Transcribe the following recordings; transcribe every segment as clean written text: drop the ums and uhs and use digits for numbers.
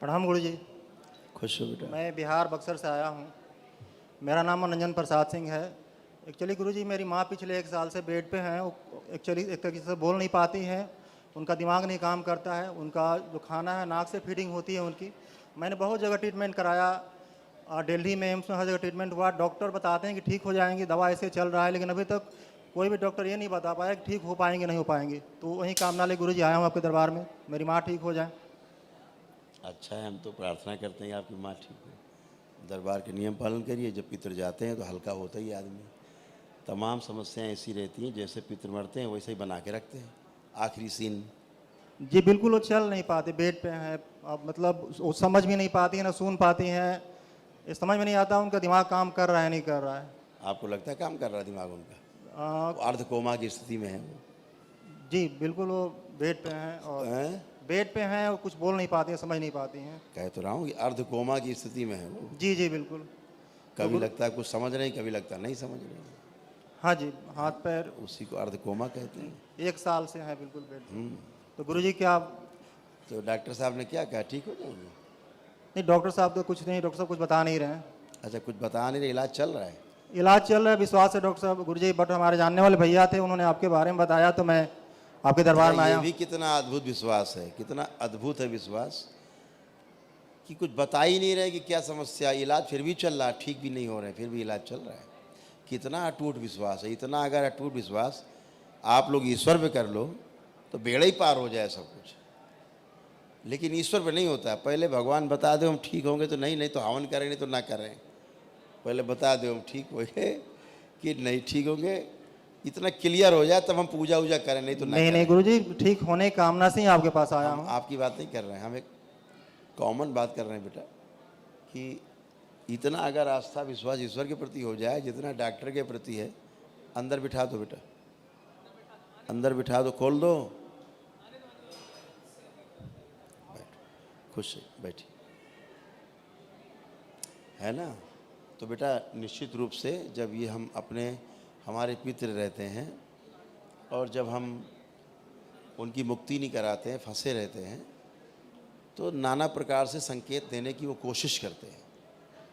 प्रणाम गुरु जी। खुश हो बेटा। मैं बिहार बक्सर से आया हूँ। मेरा नाम मनोरंजन प्रसाद सिंह है। एक्चुअली गुरु जी, मेरी माँ पिछले 1 साल से बेड पे हैं। वो एक्चुअली एक तरीके से बोल नहीं पाती हैं, उनका दिमाग नहीं काम करता है, उनका जो खाना है नाक से फीडिंग होती है उनकी। मैंने बहुत जगह ट्रीटमेंट कराया, दिल्ली में एम्स में हर जगह ट्रीटमेंट हुआ। डॉक्टर बताते हैं कि ठीक हो जाएंगी, दवा ऐसे चल रहा है, लेकिन अभी तक कोई भी डॉक्टर ये नहीं बता पाया कि ठीक हो पाएंगे नहीं हो पाएंगे। तो वहीं कामना ले गुरु जी आया हूँ आपके दरबार में, मेरी माँ ठीक हो जाए। अच्छा है, हम तो प्रार्थना करते हैं आपकी माँ ठीक हो। दरबार के नियम पालन करिए। जब पितर जाते हैं तो हल्का होता ही आदमी। तमाम समस्याएं ऐसी रहती हैं, जैसे पितर मरते हैं वैसे ही बना के रखते हैं। आखिरी सीन। जी बिल्कुल, वो चल नहीं पाते, बेड पे हैं। अब मतलब वो समझ भी नहीं पाती हैं, ना सुन पाती हैं। ये समझ में नहीं आता उनका दिमाग काम कर रहा है नहीं कर रहा है। आपको लगता है काम कर रहा है दिमाग उनका? आ, वो अर्ध कोमा की स्थिति में है वो। जी बिल्कुल, वो बेड पे हैं और हैं? बेड पे हैं, वो कुछ बोल नहीं पाती हैं, समझ नहीं पाती हैं। कह तो रहा हूँ कि अर्ध कोमा की स्थिति में है वो। जी जी बिल्कुल। तो कभी लगता है कुछ समझ रहे हैं, कभी लगता है नहीं समझ रहे हैं। हाँ जी, हाथ पैर उसी को अर्ध कोमा कहते हैं। 1 साल से हैं बिल्कुल बेड पे। तो गुरु जी क्या तो डॉक्टर साहब ने क्या कहा, ठीक हो जाएंगे? नहीं, डॉक्टर साहब तो कुछ नहीं, डॉक्टर साहब कुछ बता नहीं रहे हैं। अच्छा, कुछ बता नहीं रहे, इलाज चल रहा है? इलाज चल रहा है, विश्वास है डॉक्टर साहब। गुरु जी बट हमारे जानने वाले भैया थे, उन्होंने आपके बारे में बताया तो मैं आपके दरबार में ये आया। भी कितना अद्भुत विश्वास है, कितना अद्भुत है विश्वास कि कुछ बता ही नहीं रहे कि क्या समस्या। इलाज फिर भी चल रहा है, ठीक भी नहीं हो रहे, फिर भी इलाज चल रहा है। कितना अटूट विश्वास है। इतना अगर अटूट विश्वास आप लोग ईश्वर पे कर लो तो बेड़ा ही पार हो जाए सब कुछ। लेकिन ईश्वर पे नहीं होता। पहले भगवान बता दो हम ठीक होंगे तो नहीं, नहीं तो हवन करें, नहीं तो ना करें। पहले बता दो हम ठीक होंगे कि नहीं ठीक होंगे, इतना क्लियर हो जाए तब हम पूजा वूजा करें, नहीं तो ना नहीं करें। नहीं गुरु जी, ठीक होने की कामना से ही आपके पास आया हम हूँ। आपकी बात नहीं कर रहे हैं, हम एक कॉमन बात कर रहे हैं बेटा कि इतना अगर आस्था विश्वास ईश्वर के प्रति हो जाए जितना डॉक्टर के प्रति है। अंदर बिठा दो बेटा, अंदर बिठा दो, खोल दो। बैठो, खुश है, बैठी है ना। तो बेटा निश्चित रूप से जब ये हम अपने हमारे पितृ रहते हैं और जब हम उनकी मुक्ति नहीं कराते हैं, फंसे रहते हैं, तो नाना प्रकार से संकेत देने की वो कोशिश करते हैं,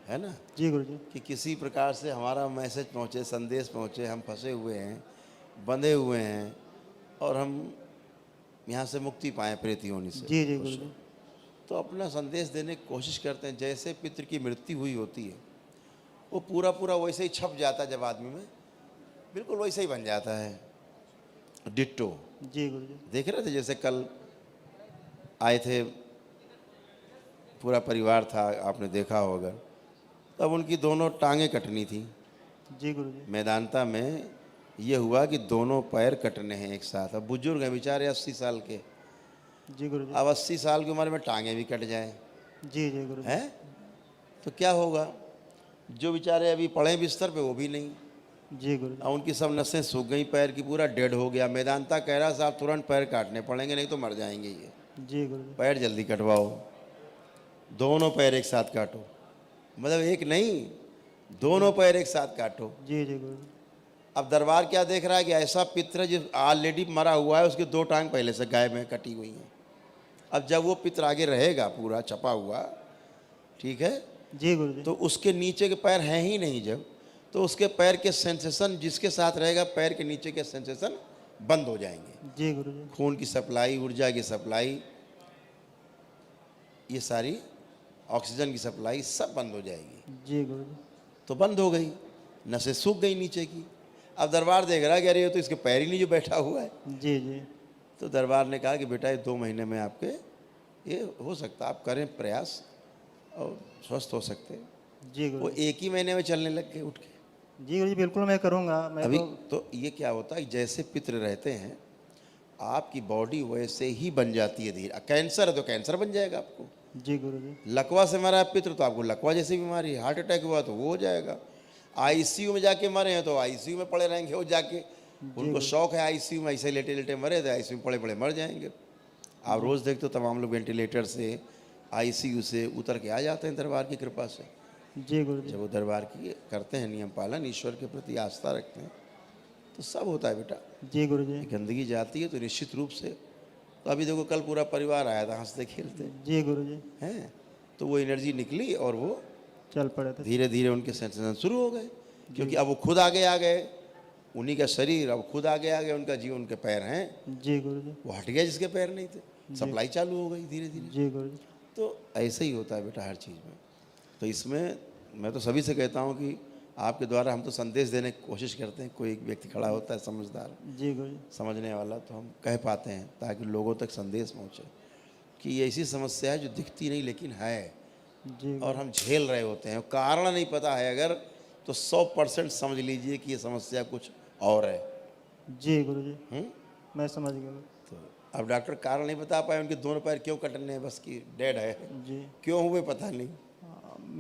है ना। जी गुरु जी। कि किसी प्रकार से हमारा मैसेज पहुँचे, संदेश पहुँचे, हम फंसे हुए हैं, बंधे हुए हैं और हम यहाँ से मुक्ति पाएँ प्रेत योनि से। जी जी गुरु जी। तो अपना संदेश देने की कोशिश करते हैं। जैसे पितृ की मृत्यु हुई होती है वो पूरा पूरा वैसे ही छप जाता है, जब आदमी में बिल्कुल वैसे ही बन जाता है, डिट्टो। जी गुरु जी। देख रहे थे जैसे कल आए थे, पूरा परिवार था, आपने देखा होगा। तब उनकी दोनों टांगें कटनी थी। जी गुरु जी। मैदानता में ये हुआ कि दोनों पैर कटने हैं एक साथ। अब बुजुर्ग हैं बेचारे, 80 साल के। जी गुरु जी। अब 80 साल की उम्र में टांगें भी कट जाएं, जी जी गुरु जी। हैं तो क्या होगा। जो बेचारे अभी पड़े बिस्तर पे वो भी नहीं। जी गुरु जी। अब उनकी सब नसें सूख गई, पैर की पूरा डेड हो गया। मैदानता कह रहा साहब तुरंत पैर काटने पड़ेंगे, नहीं तो मर जाएंगे ये। जी गुरु जी। पैर जल्दी कटवाओ, दोनों पैर एक साथ काटो। मतलब एक नहीं, दोनों पैर एक साथ काटो। जी जी गुरु जी। अब दरबार क्या देख रहा है कि ऐसा पित्र जो ऑलरेडी मरा हुआ है, उसके 2 टांग पहले से गायब में कटी हुई हैं। अब जब वो पित्र आगे रहेगा पूरा छपा हुआ, ठीक है, जी गुरु जी। तो उसके नीचे के पैर हैं ही नहीं जब, तो उसके पैर के सेंसेशन जिसके साथ रहेगा, पैर के नीचे के सेंसेशन बंद हो जाएंगे। जी गुरु जी। खून की सप्लाई, ऊर्जा की सप्लाई, ये सारी ऑक्सीजन की सप्लाई सब बंद हो जाएगी। जी गुरु जी। तो बंद हो गई, नसें सूख गई नीचे की। अब दरबार देख रहा है कि अरे ये तो इसके पैर ही नहीं जो बैठा हुआ है। जी जी। तो दरबार ने कहा कि बेटा ये 2 महीने में आपके ये हो सकता, आप करें प्रयास और स्वस्थ हो सकते हैं। जी वो गुरु जी। 1 ही महीने में चलने लग गए उठ के। जी गुरु जी, बिल्कुल मैं करूँगा। मैं अभी तो ये क्या होता है, जैसे पितृ रहते हैं आपकी बॉडी वैसे ही बन जाती है धीरे। कैंसर है तो कैंसर बन जाएगा आपको। जी गुरु जी। लकवा से मरा है पितृ तो आपको लकवा जैसी बीमारी, हार्ट अटैक हुआ तो वो हो जाएगा। आईसीयू में जाके मरे हैं तो आईसीयू में पड़े रहेंगे वो जाके। उनको शौक है आईसीयू में, ऐसे लेटे लेटे मरे तो आईसीयू में पड़े पड़े मर जाएंगे। आप रोज़ देखते हो तमाम लोग वेंटिलेटर से, आईसीयू से उतर के आ जाते हैं दरबार की कृपा से। जी गुरु जी। जब वो दरबार की करते हैं नियम पालन, ईश्वर के प्रति आस्था रखते हैं, तो सब होता है बेटा। जी गुरु जी। गंदगी जाती है तो निश्चित रूप से तो अभी देखो कल पूरा परिवार आया था हंसते खेलते जी गुरुजी, हैं, तो वो एनर्जी निकली और वो चल पड़े थे। धीरे धीरे उनके सेंसेशन शुरू हो गए, क्योंकि अब वो खुद आगे आ गए, उन्हीं का शरीर अब खुद आगे आ गया, उनका जीवन, उनके पैर हैं, जी गुरुजी, वो हट गया जिसके पैर नहीं थे, सप्लाई चालू हो गई धीरे धीरे। जी गुरुजी, तो ऐसे ही होता है बेटा हर चीज़ में। तो इसमें मैं तो सभी से कहता हूँ कि आपके द्वारा हम तो संदेश देने की कोशिश करते हैं, कोई एक व्यक्ति खड़ा होता है समझदार, जी गुरुजी, समझने वाला, तो हम कह पाते हैं ताकि लोगों तक संदेश पहुँचे कि ये ऐसी समस्या है जो दिखती नहीं लेकिन है, जी और हम झेल रहे होते हैं, कारण नहीं पता है अगर, तो 100% समझ लीजिए कि ये समस्या कुछ और है। जी गुरुजी, हुँ? मैं समझ गया। तो अब डॉक्टर कारण नहीं बता पाए उनके दोनों पैर क्यों कटने हैं, बस की डेड है, जी, क्यों हुए पता नहीं।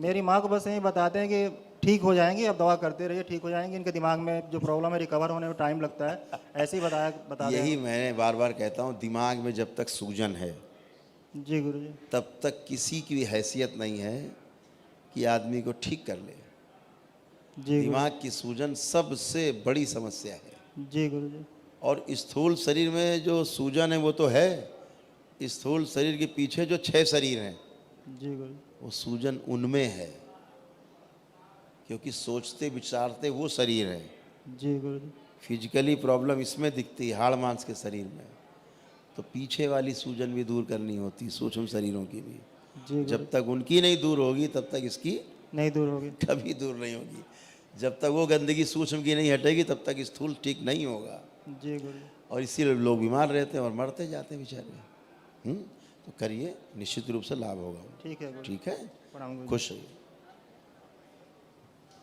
मेरी माँ को बस यही बताते हैं कि ठीक हो जाएंगी, अब दवा करते रहिए, ठीक हो जाएंगी, इनके दिमाग में जो प्रॉब्लम है रिकवर होने में टाइम लगता है, ऐसे ही बता यही मैंने बार बार कहता हूँ, दिमाग में जब तक सूजन है जी गुरुजी, तब तक किसी की भी हैसियत नहीं है कि आदमी को ठीक कर ले। जी दिमाग की सूजन सबसे बड़ी समस्या है, जी गुरुजी, और स्थूल शरीर में जो सूजन है वो तो है, स्थूल शरीर के पीछे जो 6 शरीर हैं जी गुरुजी, वो सूजन उनमें है, क्योंकि सोचते विचारते वो शरीर है। जी गुरुजी, फिजिकली प्रॉब्लम इसमें दिखती है, हाड़ मांस के शरीर में, तो पीछे वाली सूजन भी दूर करनी होती, सूक्ष्म शरीरों की भी। जी जब तक उनकी नहीं दूर होगी तब तक इसकी नहीं दूर होगी। कभी दूर नहीं होगी। जब तक वो गंदगी सूक्ष्म की नहीं हटेगी तब तक स्थूल ठीक नहीं होगा, जी गुरुजी, और इसीलिए लोग बीमार रहते हैं और मरते जाते हैं बेचारे। तो करिए, निश्चित रूप से लाभ होगा। ठीक है गुरुजी, ठीक है, प्रणाम गुरुजी। खुश रहिए।